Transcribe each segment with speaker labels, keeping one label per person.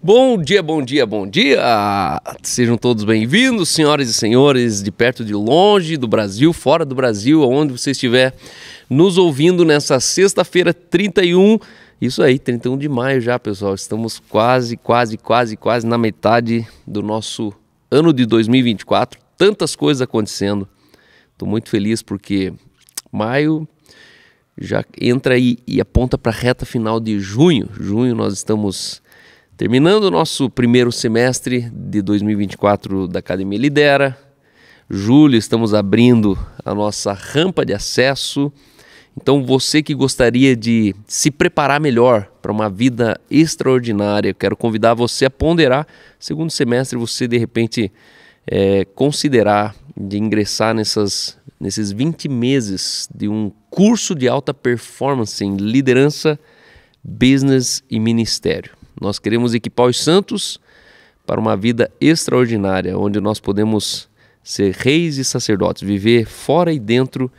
Speaker 1: Bom dia, bom dia, bom dia! Sejam todos bem-vindos, senhoras e senhores, de perto e de longe, do Brasil, fora do Brasil, aonde você estiver nos ouvindo nessa sexta-feira, 31, isso aí, 31 de maio já, pessoal. Estamos quase na metade do nosso ano de 2024. Tantas coisas acontecendo. Estou muito feliz porque maio já entra aí e aponta para a reta final de junho. Junho nós estamos terminando o nosso primeiro semestre de 2024 da Academia Lidera. Julho estamos abrindo a nossa rampa de acesso. Então você que gostaria de se preparar melhor para uma vida extraordinária, eu quero convidar você a ponderar. Segundo semestre você de repente considerar de ingressar nesses 20 meses de um curso de alta performance em liderança, business e ministério. Nós queremos equipar os santos para uma vida extraordinária, onde nós podemos ser reis e sacerdotes, viver fora e dentro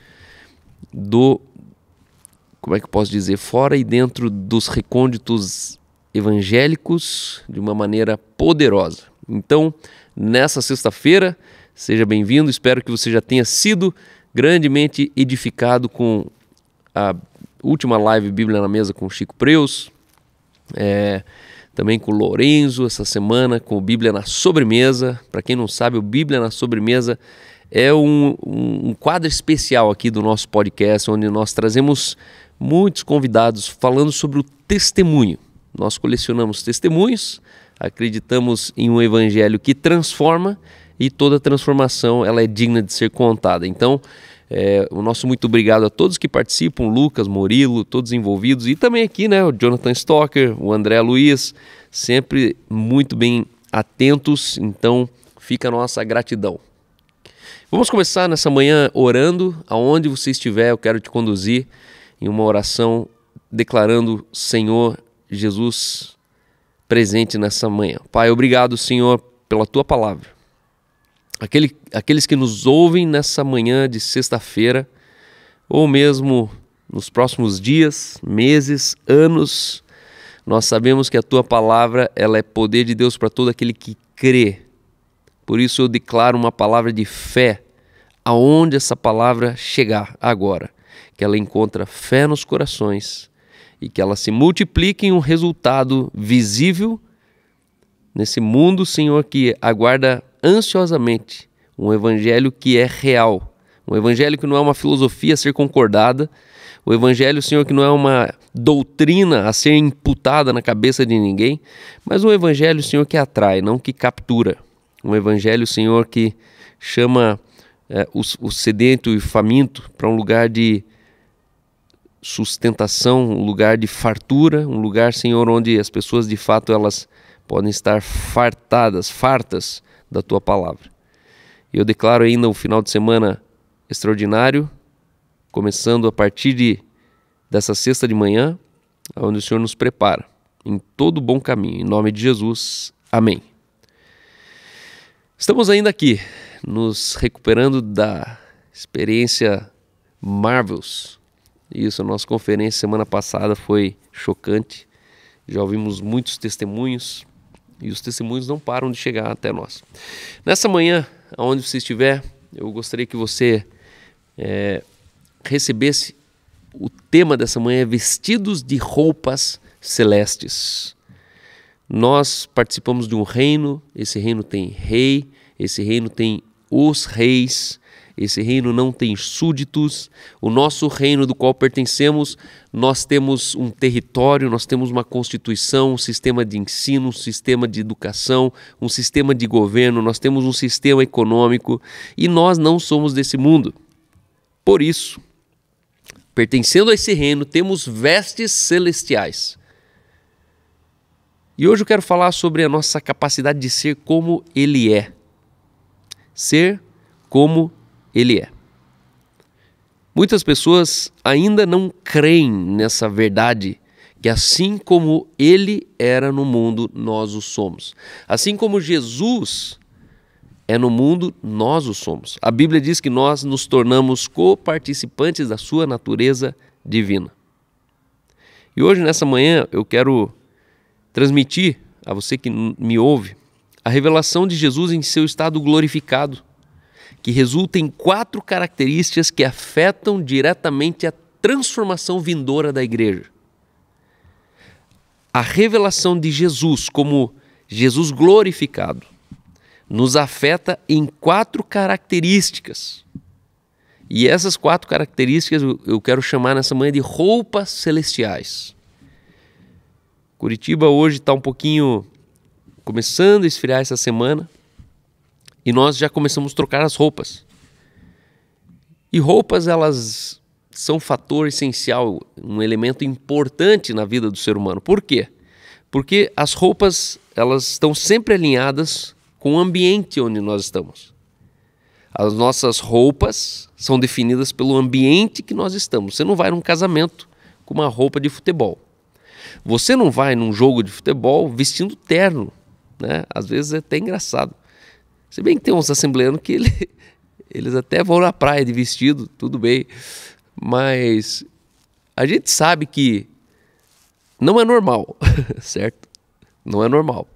Speaker 1: fora e dentro dos recônditos evangélicos de uma maneira poderosa. Então, nessa sexta-feira, seja bem-vindo, espero que você já tenha sido grandemente edificado com a última live Bíblia na Mesa com o Chico Preus, também com o Lorenzo essa semana, com o Bíblia na Sobremesa. Para quem não sabe, o Bíblia na Sobremesa é um quadro especial aqui do nosso podcast, onde nós trazemos muitos convidados falando sobre o testemunho. Nós colecionamos testemunhos, acreditamos em um evangelho que transforma e toda transformação ela é digna de ser contada. Então, o nosso muito obrigado a todos que participam, Lucas, Murilo, todos envolvidos, e também aqui, né, o Jonathan Stocker, o André Luiz, sempre muito bem atentos, então fica a nossa gratidão. Vamos começar nessa manhã orando. Aonde você estiver, eu quero te conduzir em uma oração declarando Senhor Jesus presente nessa manhã. Pai, obrigado, Senhor, pela Tua palavra. Aqueles que nos ouvem nessa manhã de sexta-feira, ou mesmo nos próximos dias, meses, anos, nós sabemos que a Tua palavra ela é poder de Deus para todo aquele que crê. Por isso eu declaro uma palavra de fé, aonde essa palavra chegar agora, que ela encontra fé nos corações e que ela se multiplique em um resultado visível nesse mundo, Senhor, que aguarda ansiosamente um evangelho que é real, um evangelho que não é uma filosofia a ser concordada, o evangelho, Senhor, que não é uma doutrina a ser imputada na cabeça de ninguém, mas um evangelho, Senhor, que atrai, não que captura, um evangelho, Senhor, que chama o sedento e faminto para um lugar de sustentação, um lugar de fartura, um lugar, Senhor, onde as pessoas de fato elas podem estar fartas da Tua palavra. E eu declaro ainda um final de semana extraordinário, começando a partir dessa sexta de manhã, onde o Senhor nos prepara em todo bom caminho. Em nome de Jesus, amém. Estamos ainda aqui, nos recuperando da experiência Marvels. Isso, a nossa conferência semana passada foi chocante. Já ouvimos muitos testemunhos e os testemunhos não param de chegar até nós. Nessa manhã, aonde você estiver, eu gostaria que você recebesse o tema dessa manhã, vestidos de roupas celestes. Nós participamos de um reino, esse reino tem rei, esse reino tem os reis, esse reino não tem súditos. O nosso reino do qual pertencemos, nós temos um território, nós temos uma constituição, um sistema de ensino, um sistema de educação, um sistema de governo, nós temos um sistema econômico e nós não somos desse mundo. Por isso, pertencendo a esse reino, temos vestes celestiais. E hoje eu quero falar sobre a nossa capacidade de ser como Ele é. Ser como Ele é. Muitas pessoas ainda não creem nessa verdade, que assim como Ele era no mundo, nós o somos. Assim como Jesus é no mundo, nós o somos. A Bíblia diz que nós nos tornamos coparticipantes da sua natureza divina. E hoje, nessa manhã, eu quero transmitir a você que me ouve, a revelação de Jesus em seu estado glorificado, que resulta em 4 características que afetam diretamente a transformação vindoura da igreja. A revelação de Jesus como Jesus glorificado nos afeta em 4 características. E essas 4 características eu quero chamar nessa manhã de roupas celestiais. Curitiba hoje está um pouquinho começando a esfriar essa semana e nós já começamos a trocar as roupas. E roupas, elas são um fator essencial, um elemento importante na vida do ser humano. Por quê? Porque as roupas, elas estão sempre alinhadas com o ambiente onde nós estamos. As nossas roupas são definidas pelo ambiente que nós estamos. Você não vai num casamento com uma roupa de futebol. Você não vai num jogo de futebol vestindo terno, né? Às vezes é até engraçado. Se bem que tem uns assembleanos que eles até vão na praia de vestido, tudo bem. Mas a gente sabe que não é normal, certo? Não é normal.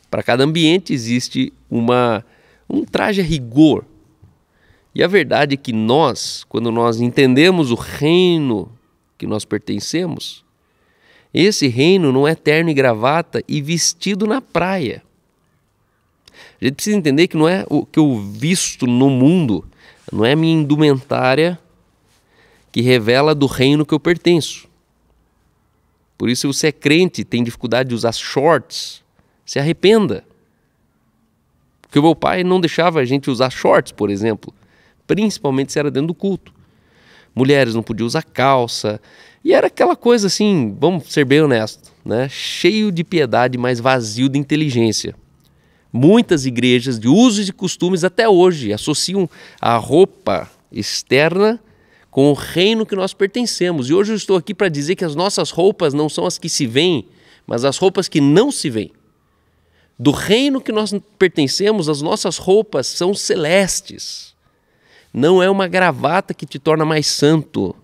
Speaker 1: Para cada ambiente existe um traje a rigor. E a verdade é que nós, quando nós entendemos o reino que nós pertencemos, esse reino não é terno e gravata e vestido na praia. A gente precisa entender que não é o que eu visto no mundo, não é a minha indumentária que revela do reino que eu pertenço. Por isso, se você é crente e tem dificuldade de usar shorts, se arrependa. Porque o meu pai não deixava a gente usar shorts, por exemplo, principalmente se era dentro do culto. Mulheres não podiam usar calça, e era aquela coisa assim, vamos ser bem honestos, né? Cheio de piedade, mas vazio de inteligência. Muitas igrejas de usos e costumes até hoje associam a roupa externa com o reino que nós pertencemos. E hoje eu estou aqui para dizer que as nossas roupas não são as que se veem, mas as roupas que não se veem. Do reino que nós pertencemos, as nossas roupas são celestes. Não é uma gravata que te torna mais santo,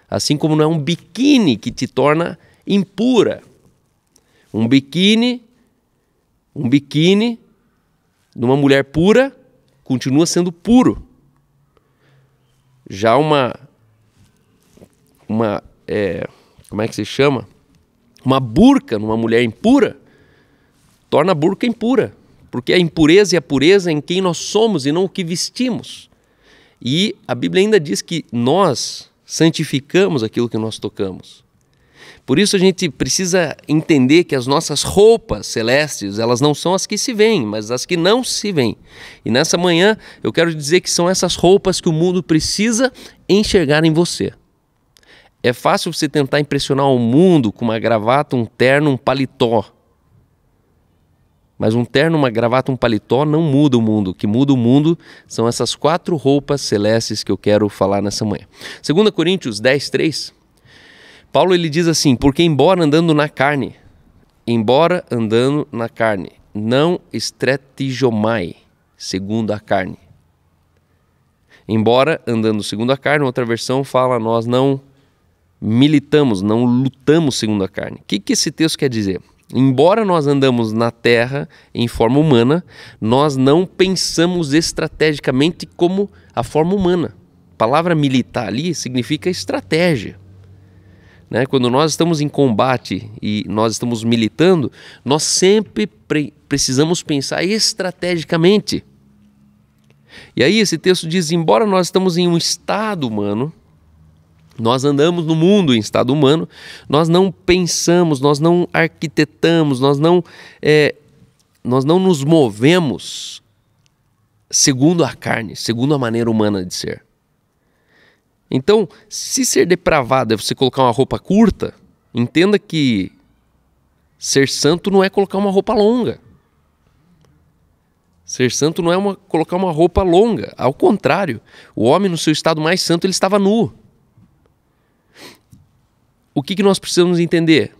Speaker 1: assim como não é um biquíni que te torna impura. Um biquíni de uma mulher pura continua sendo puro. Já como é que se chama? Uma burca numa mulher impura torna a burca impura, porque a impureza e a pureza é em quem nós somos e não o que vestimos. E a Bíblia ainda diz que nós santificamos aquilo que nós tocamos. Por isso a gente precisa entender que as nossas roupas celestes, elas não são as que se veem, mas as que não se veem. E nessa manhã eu quero dizer que são essas roupas que o mundo precisa enxergar em você. É fácil você tentar impressionar o mundo com uma gravata, um terno, um paletó. Mas um terno, uma gravata, um paletó não muda o mundo. O que muda o mundo são essas 4 roupas celestes que eu quero falar nessa manhã. 2 Coríntios 10:3, Paulo ele diz assim: porque embora andando na carne, não estratejomai segundo a carne. Embora andando segundo a carne, outra versão fala, nós não militamos, não lutamos segundo a carne. O que esse texto quer dizer? Embora nós andamos na terra em forma humana, nós não pensamos estrategicamente como a forma humana. A palavra militar ali significa estratégia. Né? Quando nós estamos em combate e nós estamos militando, nós sempre precisamos pensar estrategicamente. E aí esse texto diz, embora nós estamos em um estado humano, nós andamos no mundo em estado humano, nós não pensamos, nós não arquitetamos, nós não nos movemos segundo a carne, segundo a maneira humana de ser. Então, se ser depravado é você colocar uma roupa curta, entenda que ser santo não é colocar uma roupa longa. Ser santo não é colocar uma roupa longa. Ao contrário, o homem no seu estado mais santo, ele estava nu. O que nós precisamos entender?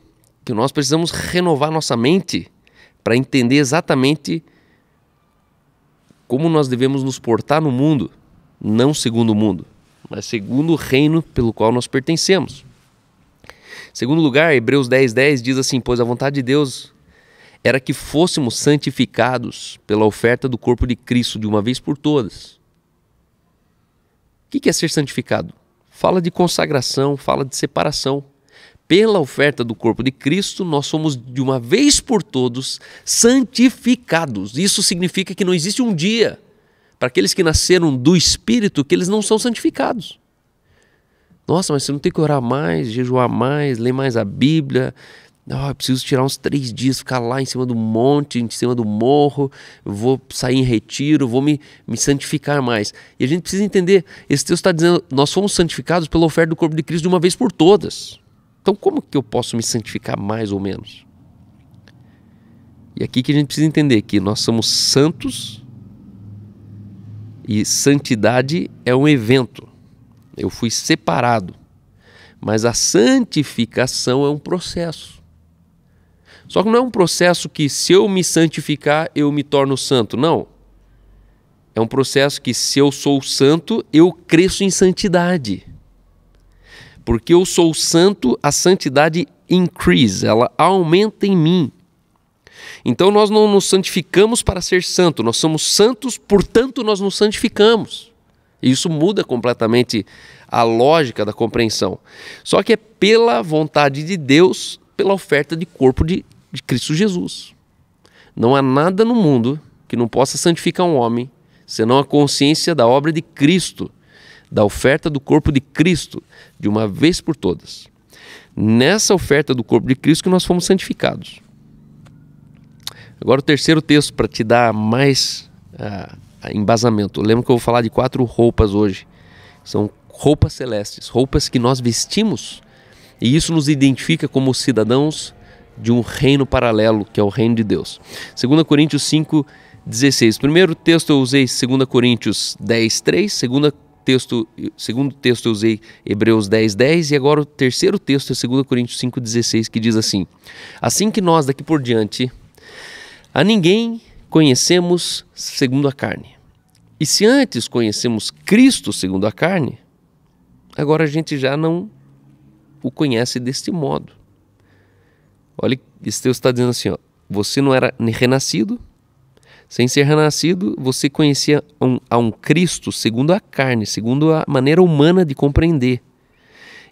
Speaker 1: Que nós precisamos renovar nossa mente para entender exatamente como nós devemos nos portar no mundo, não segundo o mundo, mas segundo o reino pelo qual nós pertencemos. Em segundo lugar, Hebreus 10:10 diz assim, pois a vontade de Deus era que fôssemos santificados pela oferta do corpo de Cristo de uma vez por todas. O que é ser santificado? Fala de consagração, fala de separação. Pela oferta do corpo de Cristo, nós somos de uma vez por todos santificados. Isso significa que não existe um dia para aqueles que nasceram do Espírito que eles não são santificados. Nossa, mas você não tem que orar mais, jejuar mais, ler mais a Bíblia. Eu preciso tirar uns 3 dias, ficar lá em cima do monte, em cima do morro, eu vou sair em retiro, vou me santificar mais. E a gente precisa entender, esse texto está dizendo, nós fomos santificados pela oferta do corpo de Cristo de uma vez por todas. Então como que eu posso me santificar mais ou menos? E aqui que a gente precisa entender que nós somos santos e santidade é um evento. Eu fui separado, mas a santificação é um processo. Só que não é um processo que se eu me santificar, eu me torno santo. Não. É um processo que se eu sou santo, eu cresço em santidade. Porque eu sou santo, a santidade increase, ela aumenta em mim. Então nós não nos santificamos para ser santo, nós somos santos, portanto nós nos santificamos. E isso muda completamente a lógica da compreensão. Só que é pela vontade de Deus, pela oferta de corpo de Cristo Jesus. Não há nada no mundo que não possa santificar um homem, senão a consciência da obra de Cristo, da oferta do corpo de Cristo, de uma vez por todas. Nessa oferta do corpo de Cristo que nós fomos santificados. Agora o terceiro texto para te dar mais embasamento. Eu lembro que eu vou falar de 4 roupas hoje. São roupas celestes, roupas que nós vestimos, e isso nos identifica como cidadãos de um reino paralelo, que é o reino de Deus. 2 Coríntios 5:16. Primeiro texto eu usei 2 Coríntios 10:3, segundo texto eu usei Hebreus 10:10, e agora o terceiro texto é 2 Coríntios 5:16, que diz assim: assim que nós daqui por diante a ninguém conhecemos segundo a carne. E se antes conhecemos Cristo segundo a carne, agora a gente já não o conhece deste modo. Olha, esse texto está dizendo assim, você não era renascido, sem ser renascido, você conhecia a um Cristo segundo a carne, segundo a maneira humana de compreender.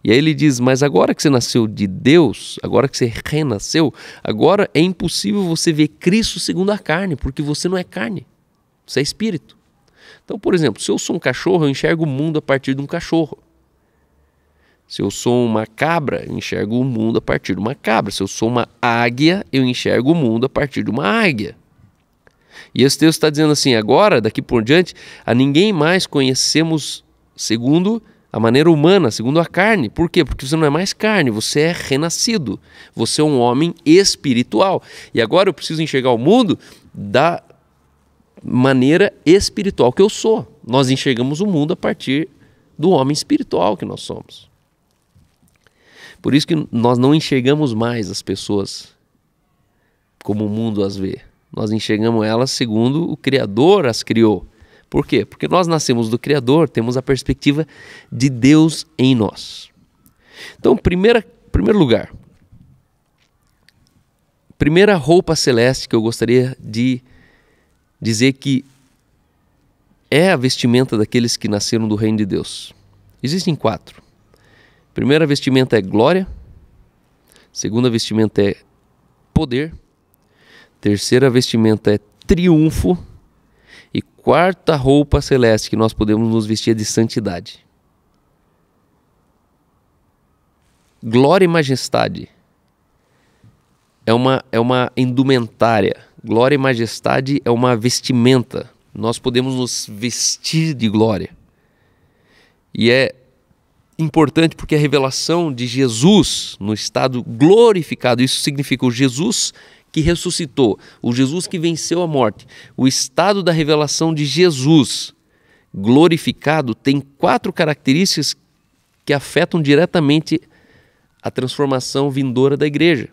Speaker 1: E aí ele diz, mas agora que você nasceu de Deus, agora que você renasceu, agora é impossível você ver Cristo segundo a carne, porque você não é carne, você é espírito. Então, por exemplo, se eu sou um cachorro, eu enxergo o mundo a partir de um cachorro. Se eu sou uma cabra, eu enxergo o mundo a partir de uma cabra. Se eu sou uma águia, eu enxergo o mundo a partir de uma águia. E esse texto está dizendo assim, agora, daqui por diante, a ninguém mais conhecemos segundo a maneira humana, segundo a carne. Por quê? Porque você não é mais carne, você é renascido. Você é um homem espiritual. E agora eu preciso enxergar o mundo da maneira espiritual que eu sou. Nós enxergamos o mundo a partir do homem espiritual que nós somos. Por isso que nós não enxergamos mais as pessoas como o mundo as vê. Nós enxergamos elas segundo o Criador as criou. Por quê? Porque nós nascemos do Criador, temos a perspectiva de Deus em nós. Então, primeiro lugar, primeira roupa celeste que eu gostaria de dizer que é a vestimenta daqueles que nasceram do reino de Deus. Existem 4. Primeira vestimenta é glória, segunda vestimenta é poder, terceira vestimenta é triunfo e quarta roupa celeste que nós podemos nos vestir é de santidade. Glória e majestade é uma indumentária. Glória e majestade é uma vestimenta. Nós podemos nos vestir de glória. E é importante porque a revelação de Jesus no estado glorificado, isso significa o Jesus que ressuscitou, o Jesus que venceu a morte. O estado da revelação de Jesus glorificado tem 4 características que afetam diretamente a transformação vindoura da igreja.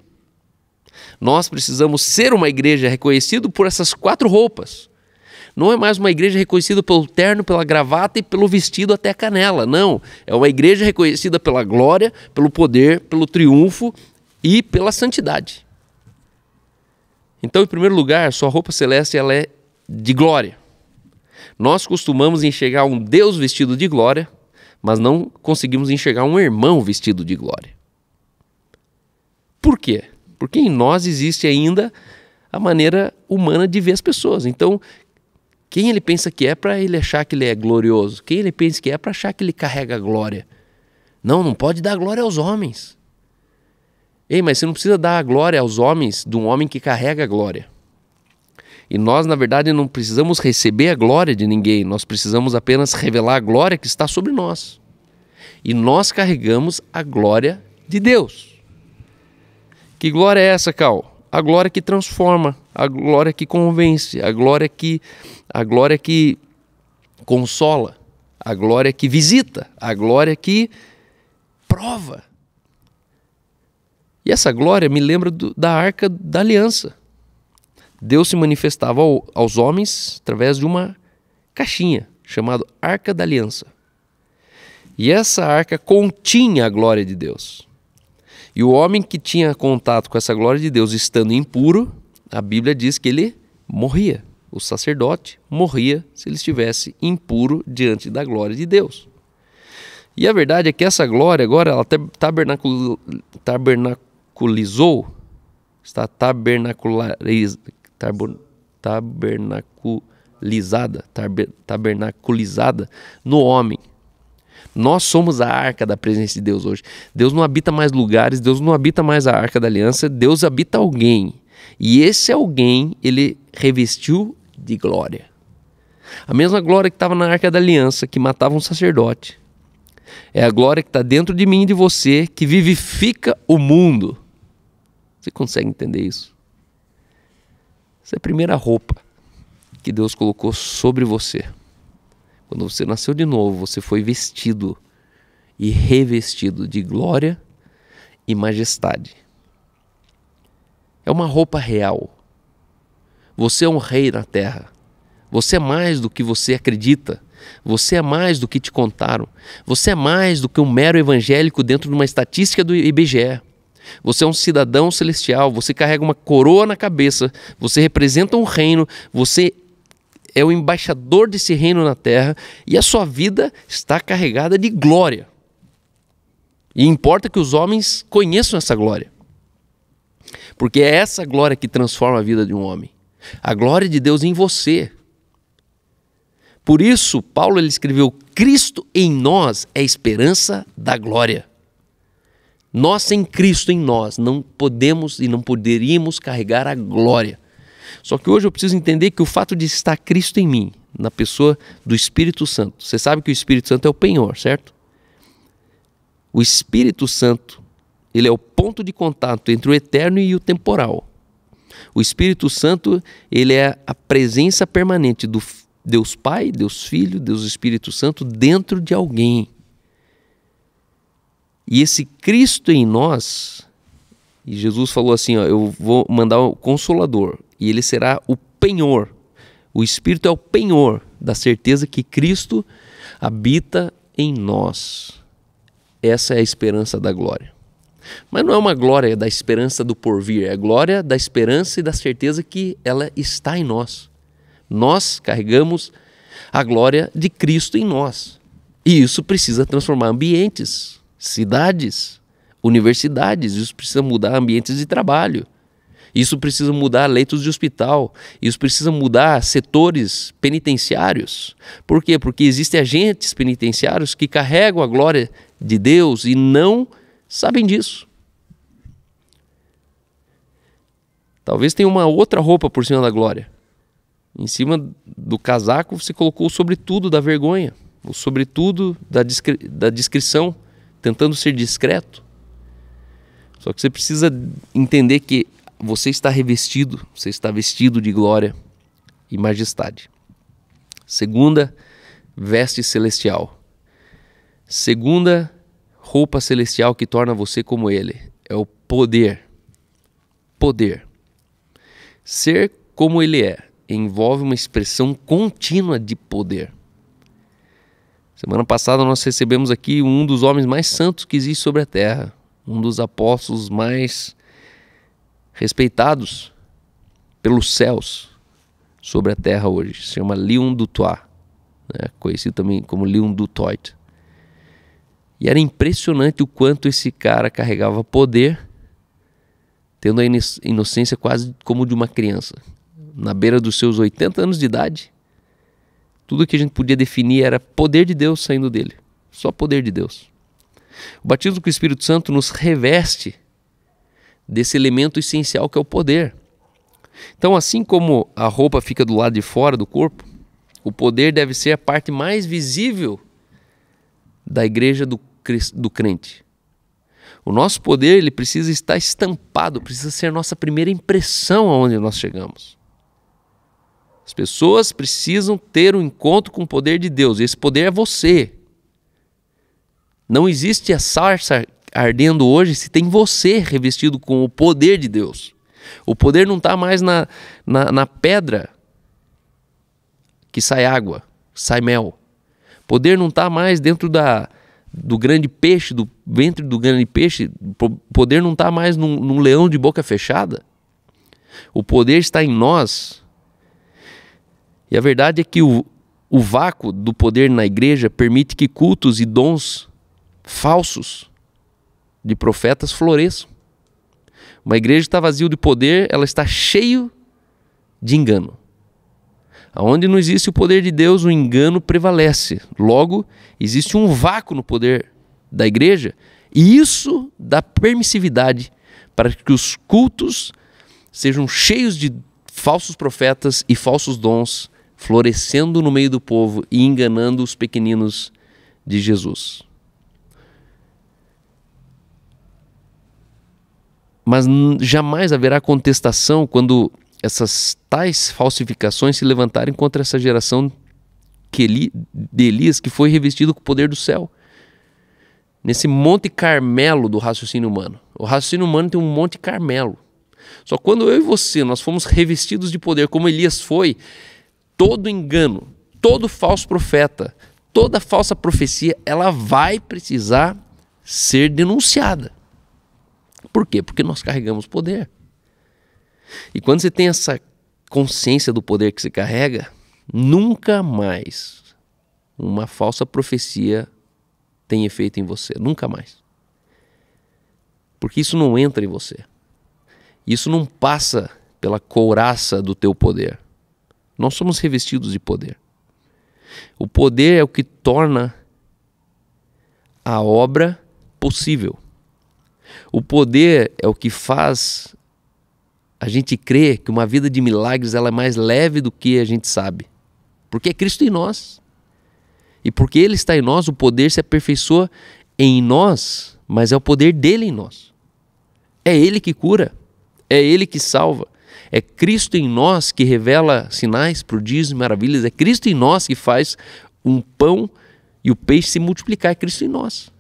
Speaker 1: Nós precisamos ser uma igreja reconhecida por essas 4 roupas. Não é mais uma igreja reconhecida pelo terno, pela gravata e pelo vestido até a canela. Não, é uma igreja reconhecida pela glória, pelo poder, pelo triunfo e pela santidade. Então, em primeiro lugar, sua roupa celeste ela é de glória. Nós costumamos enxergar um Deus vestido de glória, mas não conseguimos enxergar um irmão vestido de glória. Por quê? Porque em nós existe ainda a maneira humana de ver as pessoas. Então, quem ele pensa que é para ele achar que ele é glorioso? Quem ele pensa que é para achar que ele carrega a glória? Não pode dar glória aos homens. Ei, mas você não precisa dar a glória aos homens de um homem que carrega a glória. E nós, na verdade, não precisamos receber a glória de ninguém. Nós precisamos apenas revelar a glória que está sobre nós. E nós carregamos a glória de Deus. Que glória é essa, Cal? A glória que transforma, a glória que convence, a glória que consola, a glória que visita, a glória que prova. E essa glória me lembra da Arca da Aliança. Deus se manifestava aos homens através de uma caixinha chamada Arca da Aliança. E essa arca continha a glória de Deus. E o homem que tinha contato com essa glória de Deus estando impuro, a Bíblia diz que ele morria. O sacerdote morria se ele estivesse impuro diante da glória de Deus. E a verdade é que essa glória agora ela está tabernaculizada no homem. Nós somos a arca da presença de Deus hoje. Deus não habita mais lugares, Deus não habita mais a arca da aliança, Deus habita alguém. E esse alguém, ele revestiu de glória. A mesma glória que estava na arca da aliança, que matava um sacerdote. É a glória que está dentro de mim e de você, que vivifica o mundo. Você consegue entender isso? Essa é a primeira roupa que Deus colocou sobre você. Quando você nasceu de novo, você foi vestido e revestido de glória e majestade. É uma roupa real. Você é um rei na terra. Você é mais do que você acredita. Você é mais do que te contaram. Você é mais do que um mero evangélico dentro de uma estatística do IBGE. Você é um cidadão celestial. Você carrega uma coroa na cabeça. Você representa um reino. Você é o embaixador desse reino na terra e a sua vida está carregada de glória. E importa que os homens conheçam essa glória. Porque é essa glória que transforma a vida de um homem. A glória de Deus em você. Por isso, Paulo ele escreveu: Cristo em nós é a esperança da glória. Nós sem Cristo em nós não podemos e não poderíamos carregar a glória. Só que hoje eu preciso entender que o fato de estar Cristo em mim, na pessoa do Espírito Santo, você sabe que o Espírito Santo é o penhor, certo? O Espírito Santo, ele é o ponto de contato entre o eterno e o temporal. O Espírito Santo, ele é a presença permanente do Deus Pai, Deus Filho, Deus Espírito Santo dentro de alguém. E esse Cristo em nós, e Jesus falou assim, ó, eu vou mandar o Consolador, e ele será o penhor. O Espírito é o penhor da certeza que Cristo habita em nós. Essa é a esperança da glória. Mas não é uma glória da esperança do porvir, é a glória da esperança e da certeza que ela está em nós. Nós carregamos a glória de Cristo em nós. E isso precisa transformar ambientes, cidades, universidades, isso precisa mudar ambientes de trabalho. Isso precisa mudar leitos de hospital, isso precisa mudar setores penitenciários. Por quê? Porque existem agentes penitenciários que carregam a glória de Deus e não sabem disso. Talvez tenha uma outra roupa por cima da glória. Em cima do casaco você colocou o sobretudo da vergonha, o sobretudo da discrição, tentando ser discreto. Só que você precisa entender que você está revestido, você está vestido de glória e majestade. Segunda veste celestial. Segunda roupa celestial que torna você como ele é o poder. Poder. Ser como ele é envolve uma expressão contínua de poder. Semana passada nós recebemos aqui um dos homens mais santos que existe sobre a terra, um dos apóstolos mais respeitados, pelos céus sobre a terra hoje. Se chama Lion du Toit, né? Conhecido também como Lion du Toit. E era impressionante o quanto esse cara carregava poder, tendo a inocência quase como de uma criança. Na beira dos seus 80 anos de idade, tudo que a gente podia definir era poder de Deus saindo dele. Só poder de Deus. O batismo com o Espírito Santo nos reveste desse elemento essencial que é o poder. Então, assim como a roupa fica do lado de fora do corpo, o poder deve ser a parte mais visível da igreja do crente. O nosso poder, ele precisa estar estampado, precisa ser a nossa primeira impressão aonde nós chegamos. As pessoas precisam ter um encontro com o poder de Deus. Esse poder é você. Não existe a sarça ardendo hoje se tem você revestido com o poder de Deus. O poder não está mais na pedra que sai água, sai mel. O poder não está mais dentro do grande peixe, do ventre do grande peixe. O poder não está mais num leão de boca fechada. O poder está em nós. E a verdade é que o vácuo do poder na igreja permite que cultos e dons falsos de profetas floresçam. Uma igreja que está vazia de poder, ela está cheio de engano. Aonde não existe o poder de Deus, o engano prevalece. Logo, existe um vácuo no poder da igreja, e isso dá permissividade para que os cultos sejam cheios de falsos profetas e falsos dons, florescendo no meio do povo e enganando os pequeninos de Jesus. Mas jamais haverá contestação quando essas tais falsificações se levantarem contra essa geração de Elias, que foi revestido com o poder do céu. Nesse Monte Carmelo do raciocínio humano. O raciocínio humano tem um Monte Carmelo. Só quando eu e você, nós fomos revestidos de poder, como Elias foi, todo engano, todo falso profeta, toda falsa profecia, ela vai precisar ser denunciada. Por quê? Porque nós carregamos poder. E quando você tem essa consciência do poder que você carrega, nunca mais uma falsa profecia tem efeito em você. Nunca mais. Porque isso não entra em você. Isso não passa pela couraça do teu poder. Nós somos revestidos de poder. O poder é o que torna a obra possível. O poder é o que faz a gente crer que uma vida de milagres ela é mais leve do que a gente sabe. Porque é Cristo em nós. E porque Ele está em nós, o poder se aperfeiçoa em nós, mas é o poder dele em nós. É Ele que cura, é Ele que salva. É Cristo em nós que revela sinais, prodígios e maravilhas. É Cristo em nós que faz um pão e o peixe se multiplicar. É Cristo em nós.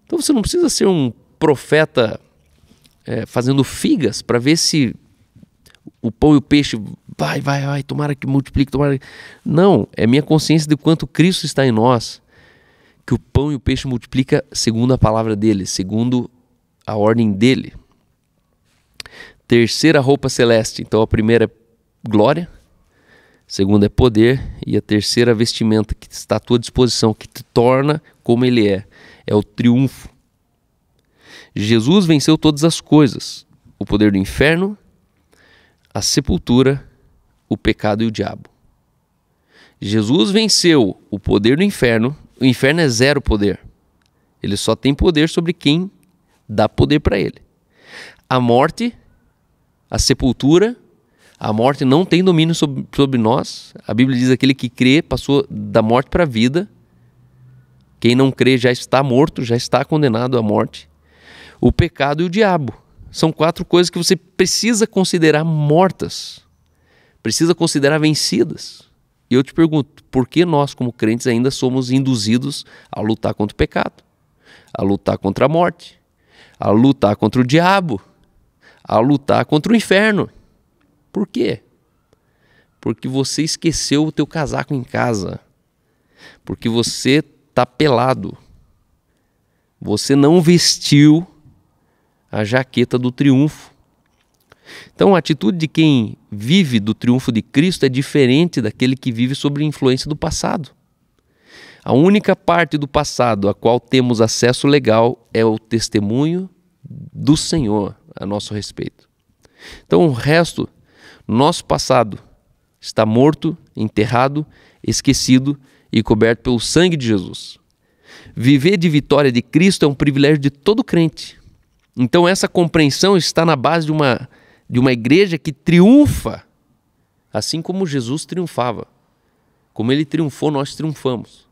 Speaker 1: Então você não precisa ser um profeta fazendo figas para ver se o pão e o peixe vai, tomara que multiplique, tomara que... Não, é minha consciência de quanto Cristo está em nós, que o pão e o peixe multiplica segundo a palavra dele, segundo a ordem dele. Terceira roupa celeste. Então a primeira é glória, a segunda é poder e a terceira vestimenta que está à tua disposição, que te torna como ele é o triunfo. Jesus venceu todas as coisas, o poder do inferno, a sepultura, o pecado e o diabo. Jesus venceu o poder do inferno. O inferno é zero poder. Ele só tem poder sobre quem dá poder para ele. A morte, a sepultura, a morte não tem domínio sobre nós. A Bíblia diz que aquele que crê passou da morte para a vida. Quem não crê já está morto, já está condenado à morte. O pecado e o diabo. São 4 coisas que você precisa considerar mortas. Precisa considerar vencidas. E eu te pergunto, por que nós como crentes ainda somos induzidos a lutar contra o pecado? A lutar contra a morte? A lutar contra o diabo? A lutar contra o inferno? Por quê? Porque você esqueceu o teu casaco em casa. Porque você está pelado. Você não vestiu a jaqueta do triunfo. Então a atitude de quem vive do triunfo de Cristo é diferente daquele que vive sob a influência do passado. A única parte do passado a qual temos acesso legal é o testemunho do Senhor a nosso respeito. Então o resto, nosso passado, está morto, enterrado, esquecido e coberto pelo sangue de Jesus. Viver de vitória de Cristo é um privilégio de todo crente. Então essa compreensão está na base de uma igreja que triunfa, assim como Jesus triunfava. Como ele triunfou, nós triunfamos.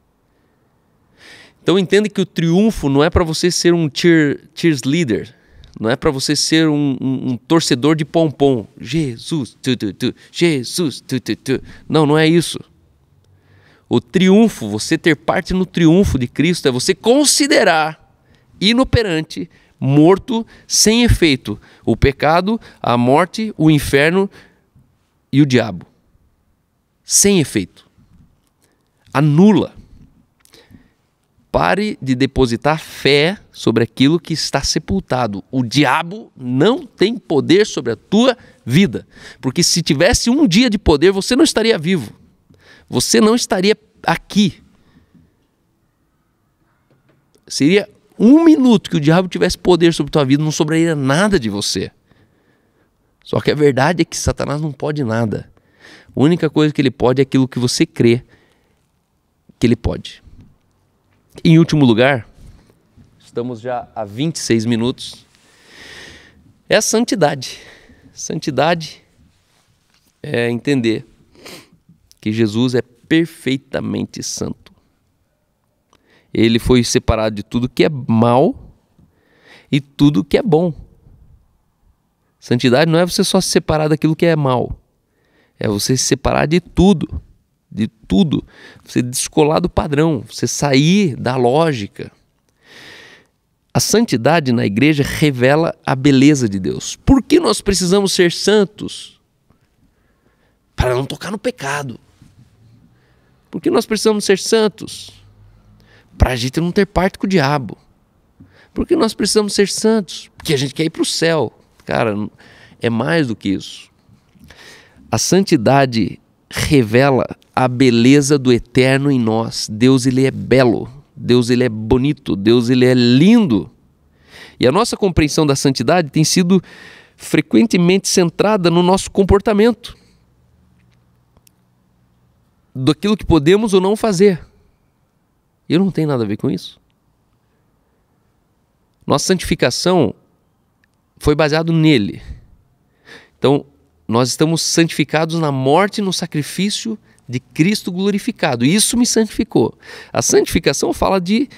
Speaker 1: Então entenda que o triunfo não é para você ser um cheerleader, não é para você ser um torcedor de pompom. Jesus, Jesus, Não, não é isso. O triunfo, você ter parte no triunfo de Cristo, é você considerar inoperante, morto, sem efeito, o pecado, a morte, o inferno e o diabo. Sem efeito. Anula. Pare de depositar fé sobre aquilo que está sepultado. O diabo não tem poder sobre a tua vida. Porque se tivesse um dia de poder, você não estaria vivo. Você não estaria aqui. Seria 1 minuto que o diabo tivesse poder sobre a tua vida, não sobraria nada de você. Só que a verdade é que Satanás não pode nada. A única coisa que ele pode é aquilo que você crê que ele pode. Em último lugar, estamos já a 26 minutos, é a santidade. Santidade é entender que Jesus é perfeitamente santo. Ele foi separado de tudo que é mal e tudo que é bom. Santidade não é você só se separar daquilo que é mal, é você se separar de tudo. De tudo, você descolar do padrão, você sair da lógica. A santidade na igreja revela a beleza de Deus. Por que nós precisamos ser santos? Para não tocar no pecado. Por que nós precisamos ser santos? Para a gente não ter parte com o diabo. Por que nós precisamos ser santos? Porque a gente quer ir para o céu. Cara, é mais do que isso. A santidade revela a beleza do eterno em nós. Deus, ele é belo. Deus, ele é bonito. Deus, ele é lindo. E a nossa compreensão da santidade tem sido frequentemente centrada no nosso comportamento, daquilo que podemos ou não fazer. E não tem nada a ver com isso. Nossa santificação foi baseada nele. Então, nós estamos santificados na morte e no sacrifício de Cristo glorificado. E isso me santificou. A santificação fala de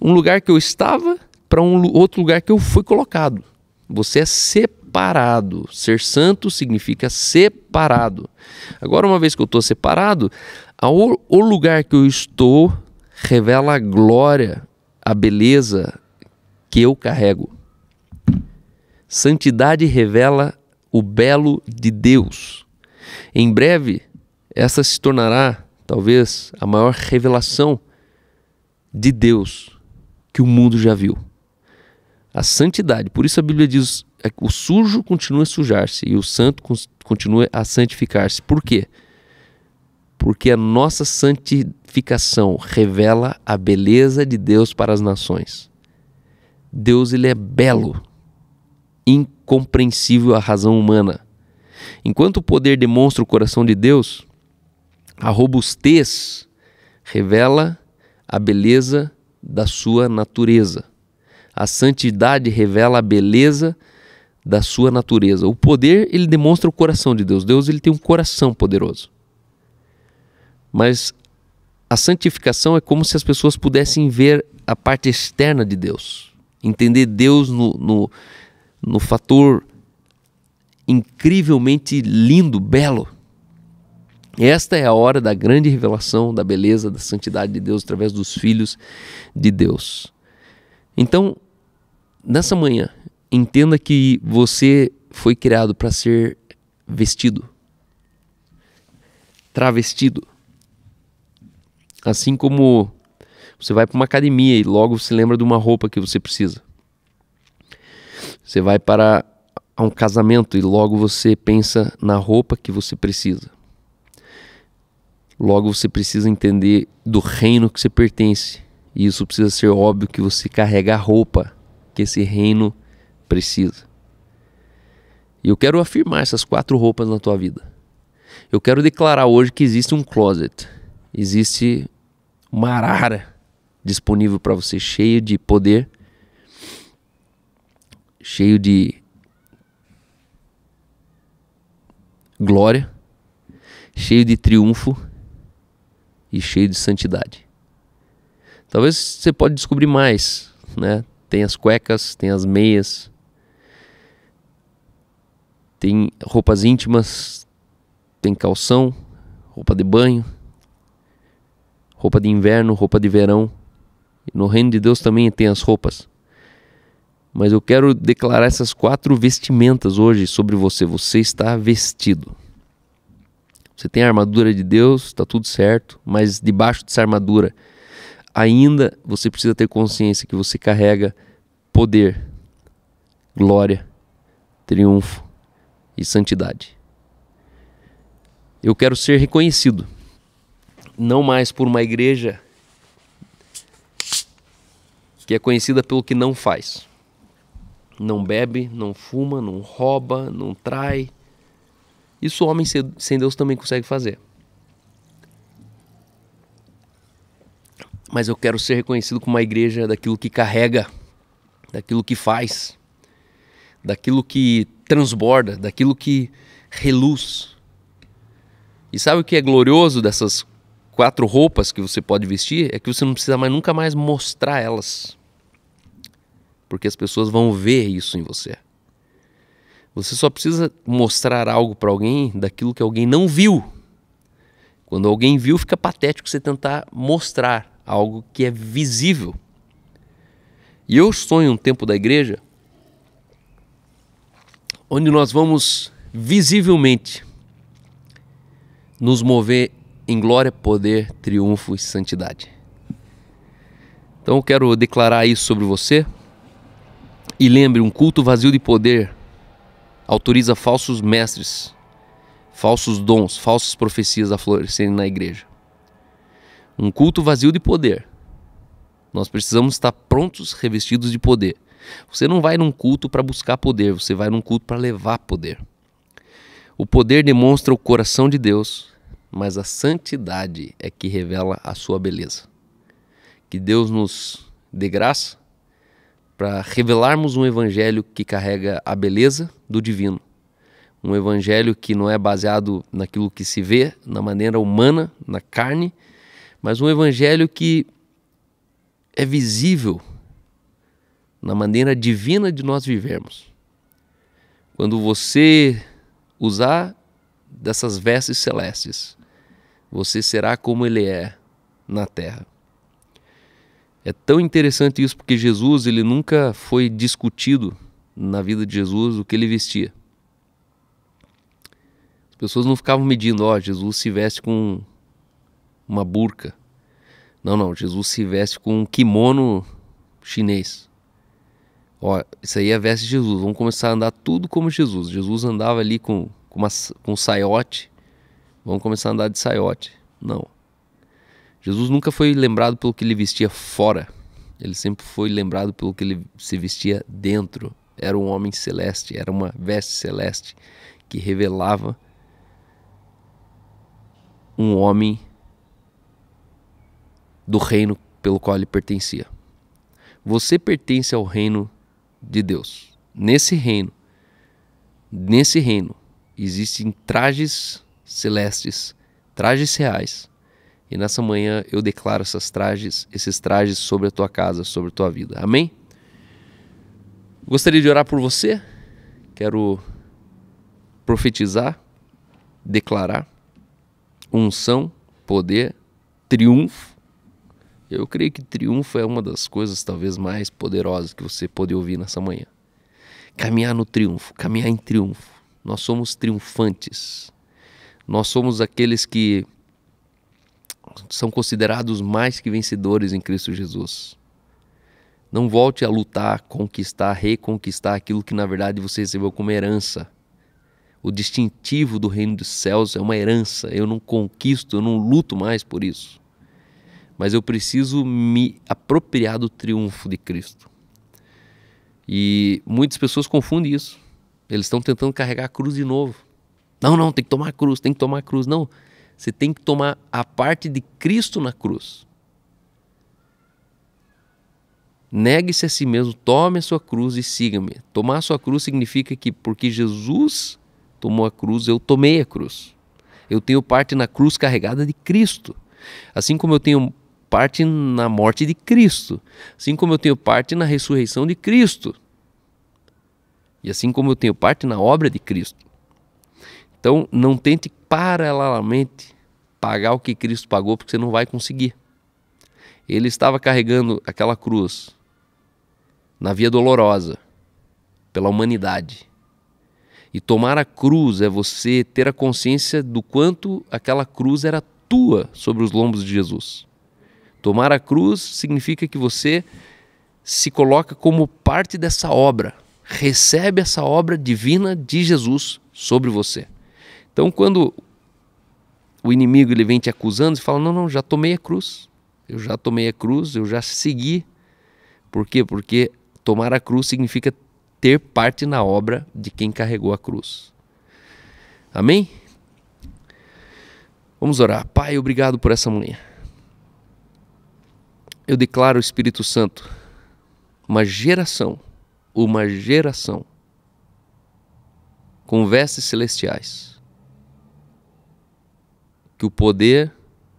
Speaker 1: um lugar que eu estava para um outro lugar que eu fui colocado. Você é separado. Ser santo significa separado. Agora, uma vez que eu estou separado, o lugar que eu estou revela a glória, a beleza que eu carrego. Santidade revela o belo de Deus. Em breve, essa se tornará, talvez, a maior revelação de Deus que o mundo já viu. A santidade. Por isso a Bíblia diz que o sujo continua a sujar-se e o santo continua a santificar-se. Por quê? Porque a nossa santificação revela a beleza de Deus para as nações. Deus, ele é belo, incompreensível à razão humana. Enquanto o poder demonstra o coração de Deus, a robustez revela a beleza da sua natureza. A santidade revela a beleza da sua natureza. O poder, ele demonstra o coração de Deus. Deus, ele tem um coração poderoso. Mas a santificação é como se as pessoas pudessem ver a parte externa de Deus. Entender Deus no fator incrivelmente lindo, belo. Esta é a hora da grande revelação da beleza, da santidade de Deus através dos filhos de Deus. Então, nessa manhã, entenda que você foi criado para ser vestido, travestido. Assim como você vai para uma academia e logo você lembra de uma roupa que você precisa. Você vai para a um casamento e logo você pensa na roupa que você precisa. Logo você precisa entender do reino que você pertence. E isso precisa ser óbvio que você carrega a roupa que esse reino precisa. E eu quero afirmar essas 4 roupas na tua vida. Eu quero declarar hoje que existe um closet. Existe uma arara disponível para você, cheio de poder, cheio de glória, cheio de triunfo e cheio de santidade. Talvez você pode descobrir mais, né? Tem as cuecas, tem as meias, tem roupas íntimas, tem calção, roupa de banho, roupa de inverno, roupa de verão. No reino de Deus também tem as roupas. Mas eu quero declarar essas 4 vestimentas hoje sobre você. Você está vestido. Você tem a armadura de Deus, está tudo certo. Mas debaixo dessa armadura, ainda você precisa ter consciência que você carrega poder, glória, triunfo e santidade. Eu quero ser reconhecido. Não mais por uma igreja que é conhecida pelo que não faz. Não bebe, não fuma, não rouba, não trai. Isso o homem sem Deus também consegue fazer. Mas eu quero ser reconhecido como uma igreja daquilo que carrega, daquilo que faz, daquilo que transborda, daquilo que reluz. E sabe o que é glorioso dessas 4 roupas que você pode vestir? É que você não precisa nunca mais mostrar elas. Porque as pessoas vão ver isso em você. Você só precisa mostrar algo para alguém daquilo que alguém não viu. Quando alguém viu, fica patético você tentar mostrar algo que é visível. E eu sonho um tempo da igreja onde nós vamos visivelmente nos mover em glória, poder, triunfo e santidade. Então eu quero declarar isso sobre você. E lembre, um culto vazio de poder autoriza falsos mestres, falsos dons, falsas profecias a florescerem na igreja. Um culto vazio de poder. Nós precisamos estar prontos, revestidos de poder. Você não vai num culto para buscar poder, você vai num culto para levar poder. O poder demonstra o coração de Deus, mas a santidade é que revela a sua beleza. Que Deus nos dê graça para revelarmos um evangelho que carrega a beleza do divino. Um evangelho que não é baseado naquilo que se vê, na maneira humana, na carne, mas um evangelho que é visível na maneira divina de nós vivermos. Quando você usar dessas vestes celestes, você será como ele é na terra. É tão interessante isso porque Jesus, ele nunca foi discutido na vida de Jesus o que ele vestia. As pessoas não ficavam medindo, Jesus se veste com uma burca. Não, Jesus se veste com um kimono chinês. Isso aí é a veste de Jesus, vamos começar a andar tudo como Jesus. Jesus andava ali com saiote, vamos começar a andar de saiote. Não. Jesus nunca foi lembrado pelo que ele vestia fora. Ele sempre foi lembrado pelo que ele se vestia dentro. Era um homem celeste, era uma veste celeste que revelava um homem do reino pelo qual ele pertencia. Você pertence ao reino de Deus. Nesse reino existem trajes celestes, trajes reais. E nessa manhã eu declaro esses trajes sobre a tua casa, sobre a tua vida. Amém? Gostaria de orar por você. Quero profetizar, declarar unção, poder, triunfo. Eu creio que triunfo é uma das coisas talvez mais poderosas que você pode ouvir nessa manhã. Caminhar no triunfo, caminhar em triunfo. Nós somos triunfantes. Nós somos aqueles que são considerados mais que vencedores em Cristo Jesus. Não volte a lutar, conquistar, reconquistar aquilo que na verdade você recebeu como herança. O distintivo do reino dos céus é uma herança. Eu não conquisto, eu não luto mais por isso. Mas eu preciso me apropriar do triunfo de Cristo. E muitas pessoas confundem isso. Eles estão tentando carregar a cruz de novo. Não, tem que tomar a cruz, tem que tomar a cruz. Não, você tem que tomar a parte de Cristo na cruz. Negue-se a si mesmo, tome a sua cruz e siga-me. Tomar a sua cruz significa que porque Jesus tomou a cruz, eu tomei a cruz. Eu tenho parte na cruz carregada de Cristo. Assim como eu tenho parte na morte de Cristo. Assim como eu tenho parte na ressurreição de Cristo. E assim como eu tenho parte na obra de Cristo. Então, não tente paralelamente pagar o que Cristo pagou, porque você não vai conseguir. Ele estava carregando aquela cruz na via dolorosa, pela humanidade. E tomar a cruz é você ter a consciência do quanto aquela cruz era tua sobre os lombos de Jesus. Tomar a cruz significa que você se coloca como parte dessa obra, recebe essa obra divina de Jesus sobre você. Então, quando o inimigo ele vem te acusando, você fala, não, já tomei a cruz. Eu já tomei a cruz, eu já segui. Por quê? Porque tomar a cruz significa ter parte na obra de quem carregou a cruz. Amém? Vamos orar. Pai, obrigado por essa manhã. Eu declaro, Espírito Santo, uma geração com vestes celestiais. Que o poder,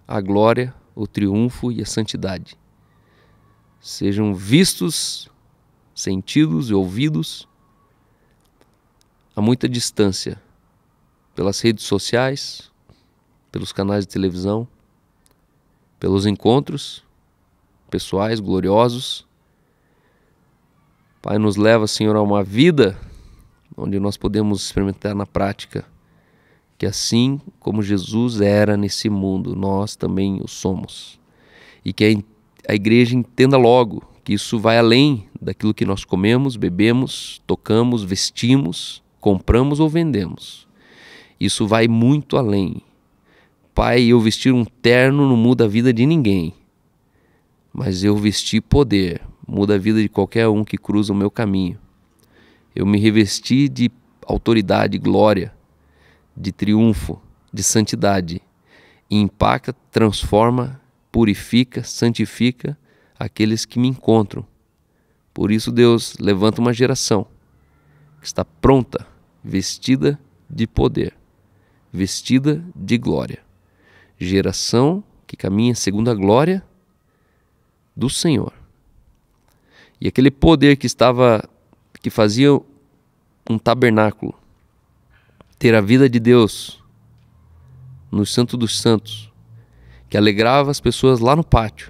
Speaker 1: a glória, o triunfo e a santidade sejam vistos, sentidos e ouvidos a muita distância, pelas redes sociais, pelos canais de televisão, pelos encontros pessoais gloriosos. Pai, nos leva, Senhor, a uma vida onde nós podemos experimentar na prática que assim como Jesus era nesse mundo, nós também o somos. E que a igreja entenda logo que isso vai além daquilo que nós comemos, bebemos, tocamos, vestimos, compramos ou vendemos. Isso vai muito além. Pai, eu vestir um terno não muda a vida de ninguém, mas eu vestir poder muda a vida de qualquer um que cruza o meu caminho. Eu me revesti de autoridade, glória, de triunfo, de santidade, e impacta, transforma, purifica, santifica aqueles que me encontram. Por isso, Deus, levanta uma geração que está pronta, vestida de poder, vestida de glória. Geração que caminha segundo a glória do Senhor. E aquele poder que fazia um tabernáculo ter a vida de Deus no Santo dos Santos, que alegrava as pessoas lá no pátio,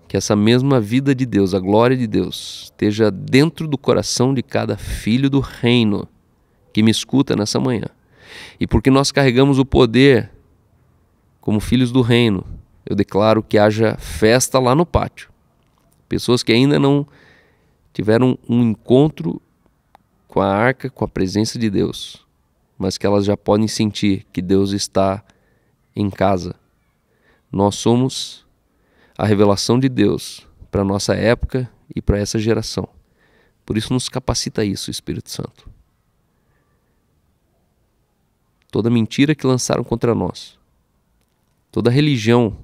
Speaker 1: que essa mesma vida de Deus, a glória de Deus, esteja dentro do coração de cada filho do reino que me escuta nessa manhã. E porque nós carregamos o poder como filhos do reino, eu declaro que haja festa lá no pátio. Pessoas que ainda não tiveram um encontro com a arca, com a presença de Deus, mas que elas já podem sentir que Deus está em casa. Nós somos a revelação de Deus para a nossa época e para essa geração. Por isso nos capacita isso, Espírito Santo. Toda mentira que lançaram contra nós, toda religião,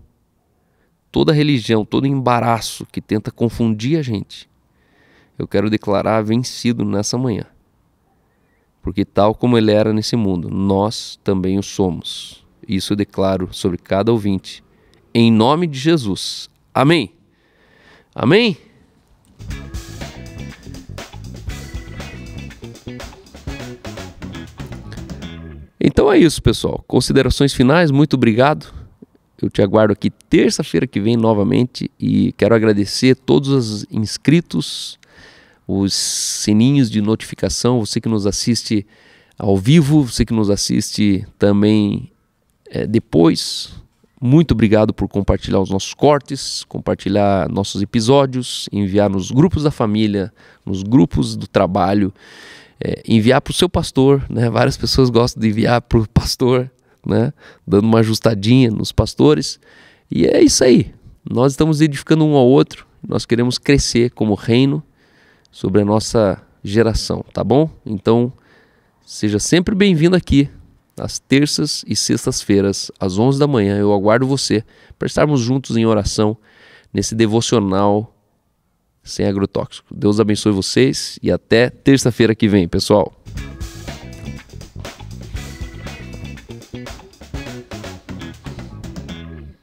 Speaker 1: todo embaraço que tenta confundir a gente, eu quero declarar vencido nessa manhã. Porque tal como ele era nesse mundo, nós também o somos. Isso eu declaro sobre cada ouvinte, em nome de Jesus. Amém? Amém? Então é isso, pessoal. Considerações finais, muito obrigado. Eu te aguardo aqui terça-feira que vem novamente e quero agradecer todos os inscritos, os sininhos de notificação, você que nos assiste ao vivo, você que nos assiste também depois, Muito obrigado por compartilhar os nossos cortes, compartilhar nossos episódios, enviar nos grupos da família, nos grupos do trabalho, enviar para o seu pastor, né? Várias pessoas gostam de enviar para o pastor, né? Dando uma ajustadinha nos pastores. E é isso aí. Nós estamos edificando um ao outro. Nós queremos crescer como reino sobre a nossa geração, tá bom? Então, seja sempre bem-vindo aqui. Às terças e sextas-feiras, às 11 da manhã, eu aguardo você para estarmos juntos em oração nesse devocional sem agrotóxico. Deus abençoe vocês e até terça-feira que vem, pessoal.